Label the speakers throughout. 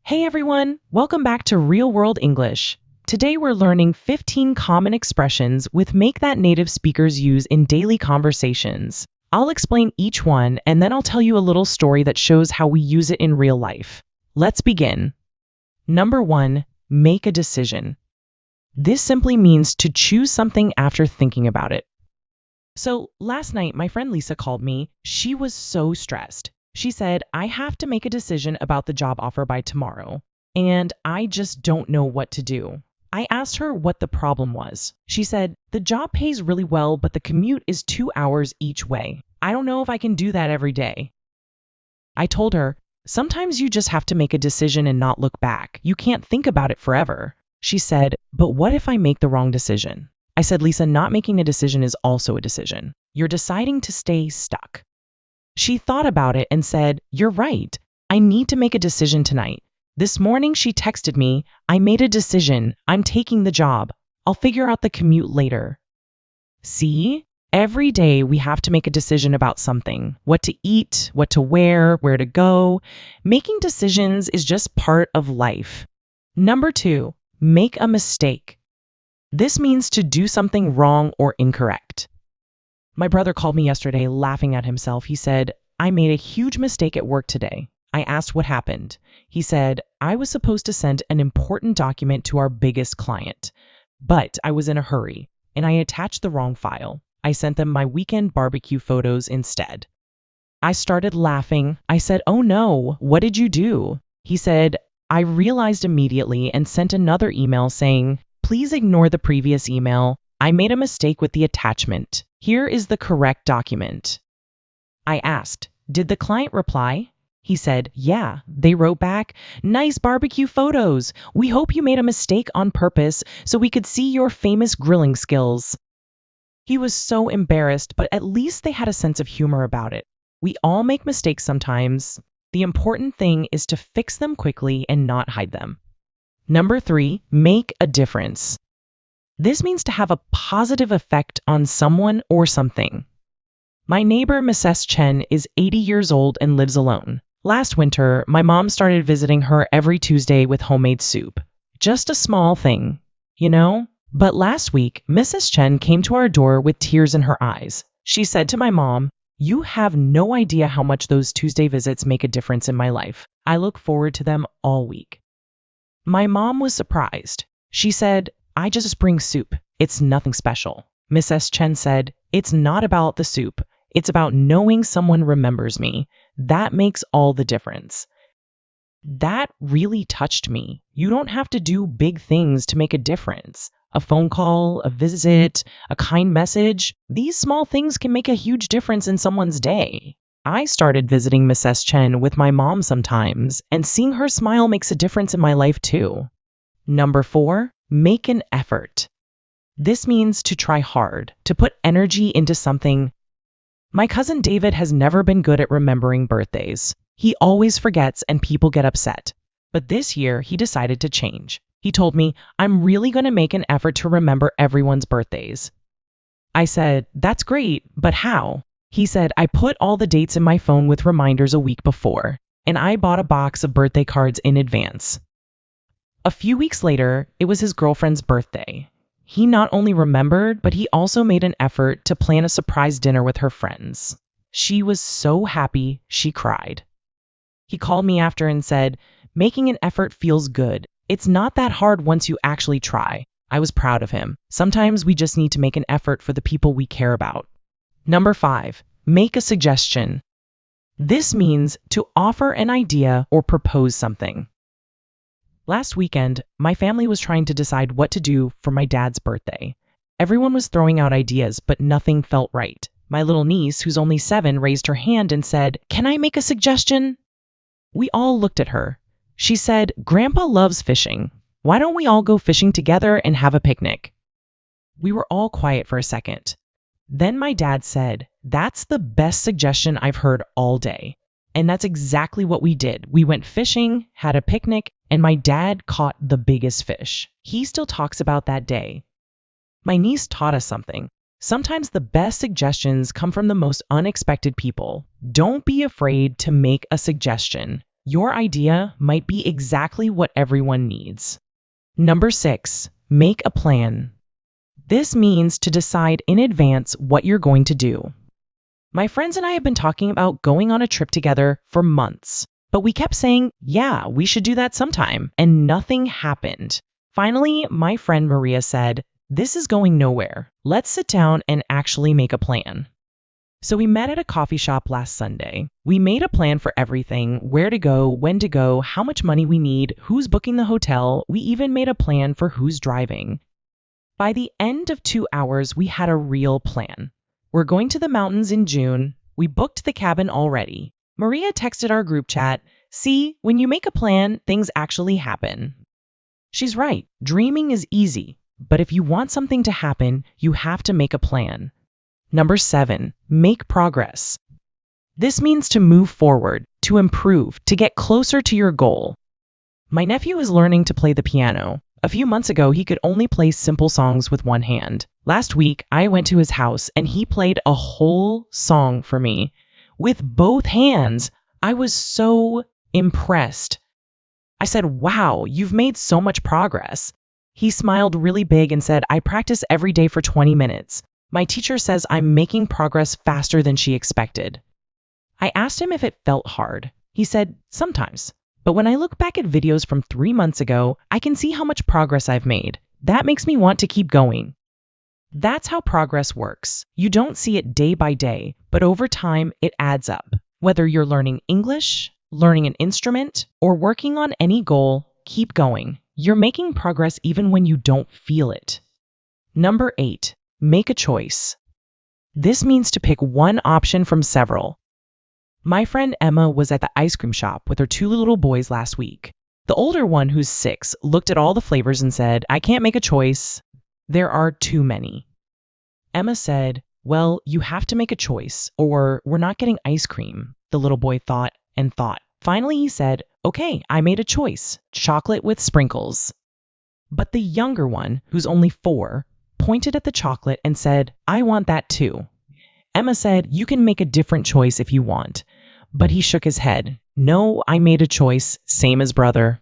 Speaker 1: Hey everyone, welcome back to Real World English. Today we're learning 15 common expressions with make that native speakers use in daily conversations. I'll explain each one and then I'll tell you a little story that shows how we use it in real life. Let's begin. Number 1, make a decision. This simply means to choose something after thinking about it. So last night my friend Lisa called me. She was so stressed. She said, I have to make a decision about the job offer by tomorrow, and I just don't know what to do. I asked her what the problem was. She said, the job pays really well, but the commute is 2 hours each way. I don't know if I can do that every day. I told her, sometimes you just have to make a decision and not look back. You can't think about it forever. She said, but what if I make the wrong decision? I said, Lisa, not making a decision is also a decision. You're deciding to stay stuck. She thought about it and said, you're right. I need to make a decision tonight. This morning she texted me, I made a decision. I'm taking the job. I'll figure out the commute later. See? Every day we have to make a decision about something. What to eat, what to wear, where to go. Making decisions is just part of life. Number 2, make a mistake. This means to do something wrong or incorrect. My brother called me yesterday laughing at himself. He said, I made a huge mistake at work today. I asked what happened. He said, I was supposed to send an important document to our biggest client, but I was in a hurry and I attached the wrong file. I sent them my weekend barbecue photos instead. I started laughing. I said, oh no, what did you do? He said, I realized immediately and sent another email saying, please ignore the previous email. I made a mistake with the attachment. Here is the correct document. I asked, did the client reply? He said, yeah. They wrote back, nice barbecue photos. We hope you made a mistake on purpose so we could see your famous grilling skills. He was so embarrassed, but at least they had a sense of humor about it. We all make mistakes sometimes. The important thing is to fix them quickly and not hide them. Number 3, make a difference. This means to have a positive effect on someone or something. My neighbor, Mrs. Chen, is 80 years old and lives alone. Last winter, my mom started visiting her every Tuesday with homemade soup. Just a small thing, you know? But last week, Mrs. Chen came to our door with tears in her eyes. She said to my mom, you have no idea how much those Tuesday visits make a difference in my life. I look forward to them all week. My mom was surprised. She said, I just bring soup. It's nothing special. Mrs. Chen said, it's not about the soup. It's about knowing someone remembers me. That makes all the difference. That really touched me. You don't have to do big things to make a difference. A phone call, a visit, a kind message. These small things can make a huge difference in someone's day. I started visiting Mrs. Chen with my mom sometimes, and seeing her smile makes a difference in my life too. Number 4, make an effort. This means to try hard, to put energy into something. My cousin David has never been good at remembering birthdays. He always forgets and people get upset. But this year, he decided to change. He told me, I'm really going to make an effort to remember everyone's birthdays. I said, that's great, but how? He said, I put all the dates in my phone with reminders a week before, and I bought a box of birthday cards in advance. A few weeks later, it was his girlfriend's birthday. He not only remembered, but he also made an effort to plan a surprise dinner with her friends. She was so happy, she cried. He called me after and said, making an effort feels good. It's not that hard once you actually try. I was proud of him. Sometimes we just need to make an effort for the people we care about. Number 5, make a suggestion. This means to offer an idea or propose something. Last weekend, my family was trying to decide what to do for my dad's birthday. Everyone was throwing out ideas, but nothing felt right. My little niece, who's only 7, raised her hand and said, can I make a suggestion? We all looked at her. She said, Grandpa loves fishing. Why don't we all go fishing together and have a picnic? We were all quiet for a second. Then my dad said, that's the best suggestion I've heard all day. And that's exactly what we did. We went fishing, had a picnic, and my dad caught the biggest fish. He still talks about that day. My niece taught us something. Sometimes the best suggestions come from the most unexpected people. Don't be afraid to make a suggestion. Your idea might be exactly what everyone needs. Number 6, make a plan. This means to decide in advance what you're going to do. My friends and I have been talking about going on a trip together for months, but we kept saying, yeah, we should do that sometime, and nothing happened. Finally, my friend Maria said, this is going nowhere. Let's sit down and actually make a plan. So we met at a coffee shop last Sunday. We made a plan for everything, where to go, when to go, how much money we need, who's booking the hotel. We even made a plan for who's driving. By the end of 2 hours, we had a real plan. We're going to the mountains in June. We booked the cabin already. Maria texted our group chat, see, when you make a plan, things actually happen. She's right. Dreaming is easy, but if you want something to happen, you have to make a plan. Number 7, make progress. This means to move forward, to improve, to get closer to your goal. My nephew is learning to play the piano. A few months ago, he could only play simple songs with one hand. Last week, I went to his house and he played a whole song for me with both hands. I was so impressed. I said, wow, you've made so much progress. He smiled really big and said, I practice every day for 20 minutes. My teacher says I'm making progress faster than she expected. I asked him if it felt hard. He said, sometimes. But when I look back at videos from 3 months ago, I can see how much progress I've made. That makes me want to keep going. That's how progress works. You don't see it day by day, but over time, it adds up. Whether you're learning English, learning an instrument, or working on any goal, keep going. You're making progress even when you don't feel it. Number 8, make a choice. This means to pick one option from several. My friend Emma was at the ice cream shop with her 2 little boys last week. The older one, who's 6, looked at all the flavors and said, I can't make a choice. There are too many. Emma said, well, you have to make a choice or we're not getting ice cream. The little boy thought and thought. Finally, he said, okay, I made a choice, chocolate with sprinkles. But the younger one, who's only 4, pointed at the chocolate and said, I want that too. Emma said, you can make a different choice if you want. But he shook his head. No, I made a choice, same as brother.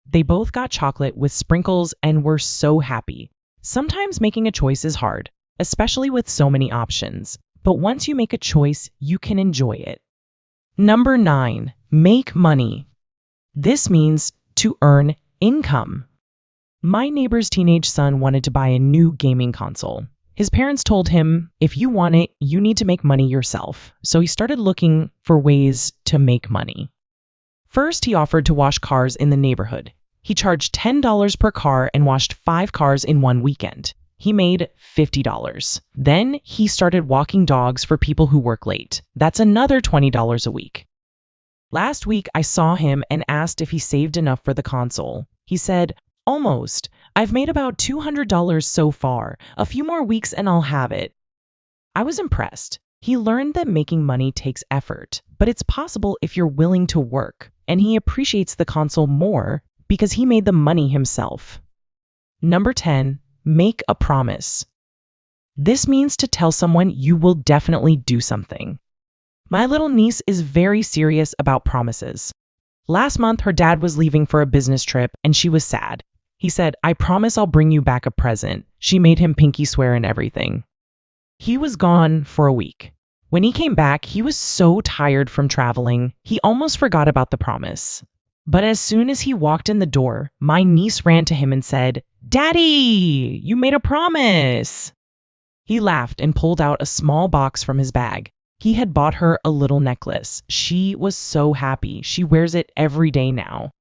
Speaker 1: They both got chocolate with sprinkles and were so happy. Sometimes making a choice is hard, especially with so many options. But once you make a choice, you can enjoy it. Number 9, make money. This means to earn income. My neighbor's teenage son wanted to buy a new gaming console. His parents told him, if you want it, you need to make money yourself. So he started looking for ways to make money. First, he offered to wash cars in the neighborhood. He charged $10 per car and washed 5 cars in one weekend. He made $50. Then he started walking dogs for people who work late. That's another $20 a week. Last week, I saw him and asked if he saved enough for the console. He said, almost. I've made about $200 so far. A few more weeks and I'll have it. I was impressed. He learned that making money takes effort, but it's possible if you're willing to work, and he appreciates the console more because he made the money himself. Number 10, make a promise. This means to tell someone you will definitely do something. My little niece is very serious about promises. Last month, her dad was leaving for a business trip and she was sad. He said, I promise I'll bring you back a present. She made him pinky swear and everything. He was gone for a week. When he came back, he was so tired from traveling, he almost forgot about the promise. But as soon as he walked in the door, my niece ran to him and said, Daddy, you made a promise. He laughed and pulled out a small box from his bag. He had bought her a little necklace. She was so happy. She wears it every day now.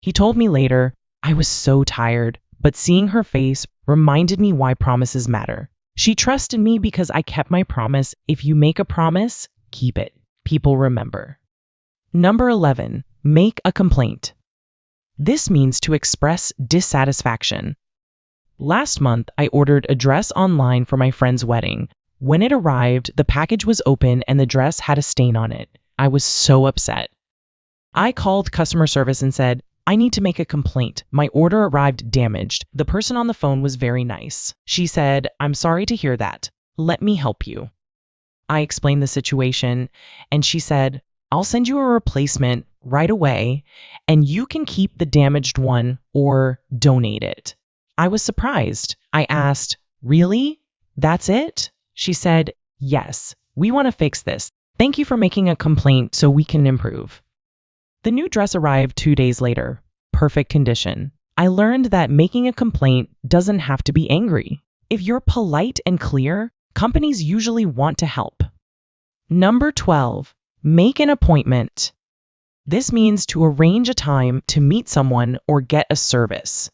Speaker 1: He told me later, I was so tired, but seeing her face reminded me why promises matter. She trusted me because I kept my promise. If you make a promise, keep it. People remember. Number 11, make a complaint. This means to express dissatisfaction. Last month, I ordered a dress online for my friend's wedding. When it arrived, the package was open and the dress had a stain on it. I was so upset. I called customer service and said, I need to make a complaint. My order arrived damaged. The person on the phone was very nice. She said, I'm sorry to hear that. Let me help you. I explained the situation and she said, I'll send you a replacement, right away, and you can keep the damaged one or donate it. I was surprised. I asked, "Really? That's it?" She said, "Yes, we want to fix this. Thank you for making a complaint so we can improve." The new dress arrived 2 days later, perfect condition. I learned that making a complaint doesn't have to be angry. If you're polite and clear, companies usually want to help. Number 12, make an appointment. This means to arrange a time to meet someone or get a service.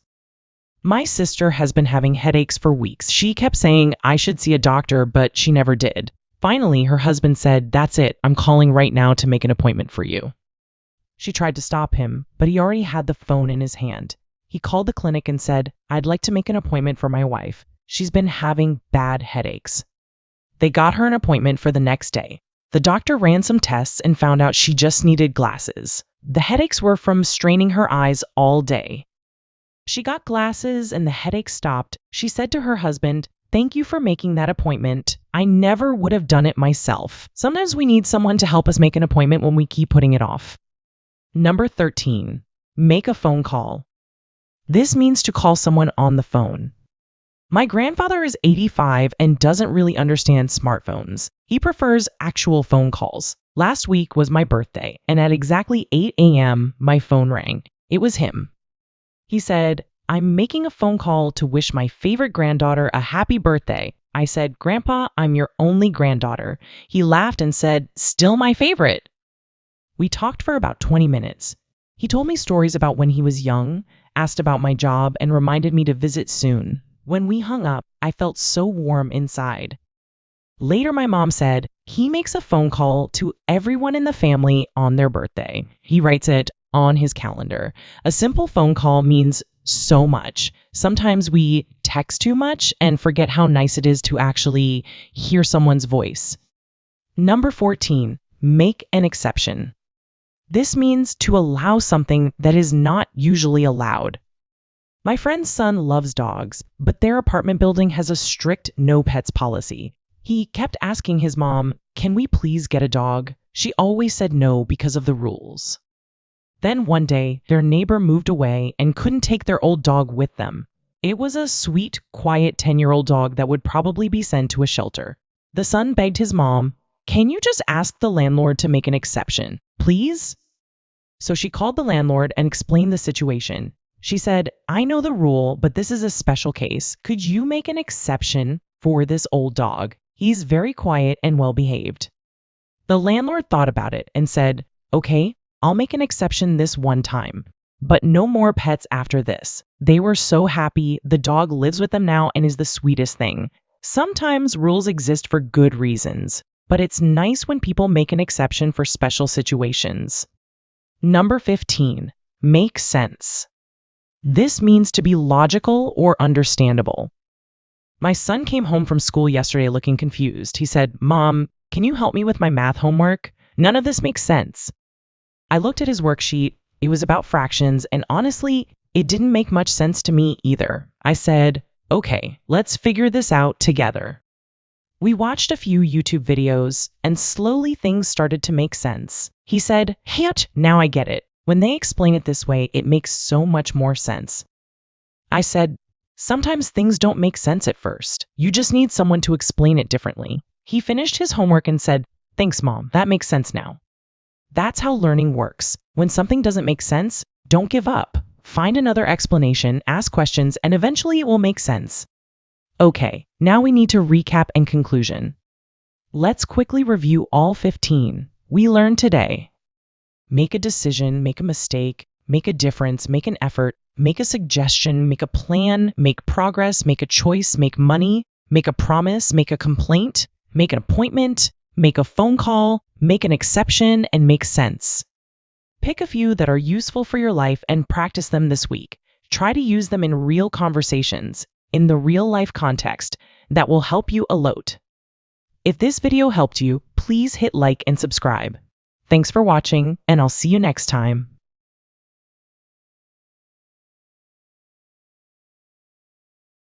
Speaker 1: My sister has been having headaches for weeks. She kept saying I should see a doctor, but she never did. Finally, her husband said, "That's it, I'm calling right now to make an appointment for you." She tried to stop him, but he already had the phone in his hand. He called the clinic and said, "I'd like to make an appointment for my wife. She's been having bad headaches." They got her an appointment for the next day. The doctor ran some tests and found out she just needed glasses. The headaches were from straining her eyes all day. She got glasses and the headache stopped. She said to her husband, "Thank you for making that appointment. I never would have done it myself." Sometimes we need someone to help us make an appointment when we keep putting it off. Number 13, make a phone call. This means to call someone on the phone. My grandfather is 85 and doesn't really understand smartphones. He prefers actual phone calls. Last week was my birthday, and at exactly 8 a.m., my phone rang. It was him. He said, "I'm making a phone call to wish my favorite granddaughter a happy birthday." I said, "Grandpa, I'm your only granddaughter." He laughed and said, "Still my favorite." We talked for about 20 minutes. He told me stories about when he was young, asked about my job, and reminded me to visit soon. When we hung up, I felt so warm inside. Later, my mom said, he makes a phone call to everyone in the family on their birthday. He writes it on his calendar. A simple phone call means so much. Sometimes we text too much and forget how nice it is to actually hear someone's voice. Number 14, make an exception. This means to allow something that is not usually allowed. My friend's son loves dogs, but their apartment building has a strict no pets policy. He kept asking his mom, "Can we please get a dog?" She always said no because of the rules. Then one day, their neighbor moved away and couldn't take their old dog with them. It was a sweet, quiet 10-year-old dog that would probably be sent to a shelter. The son begged his mom, "Can you just ask the landlord to make an exception, please?" So she called the landlord and explained the situation. She said, "I know the rule, but this is a special case. Could you make an exception for this old dog? He's very quiet and well behaved." The landlord thought about it and said, "Okay, I'll make an exception this one time, but no more pets after this." They were so happy. The dog lives with them now and is the sweetest thing. Sometimes rules exist for good reasons, but it's nice when people make an exception for special situations. Number 15, make sense. This means to be logical or understandable. My son came home from school yesterday looking confused. He said, "Mom, can you help me with my math homework? None of this makes sense." I looked at his worksheet. It was about fractions, and honestly, it didn't make much sense to me either. I said, "Okay, let's figure this out together." We watched a few YouTube videos, and slowly things started to make sense. He said, "Hey, now I get it. When they explain it this way, it makes so much more sense." I said, "Sometimes things don't make sense at first. You just need someone to explain it differently." He finished his homework and said, "Thanks, Mom. That makes sense now." That's how learning works. When something doesn't make sense, don't give up. Find another explanation, ask questions, and eventually it will make sense. Okay, now we need to recap and conclusion. Let's quickly review all 15 we learned today. Make a decision, make a mistake, make a difference, make an effort, make a suggestion, make a plan, make progress, make a choice, make money, make a promise, make a complaint, make an appointment, make a phone call, make an exception, and make sense. Pick a few that are useful for your life and practice them this week. Try to use them in real conversations, in the real life context that will help you a lot. If this video helped you, please hit like and subscribe. Thanks for watching, and I'll see you next time.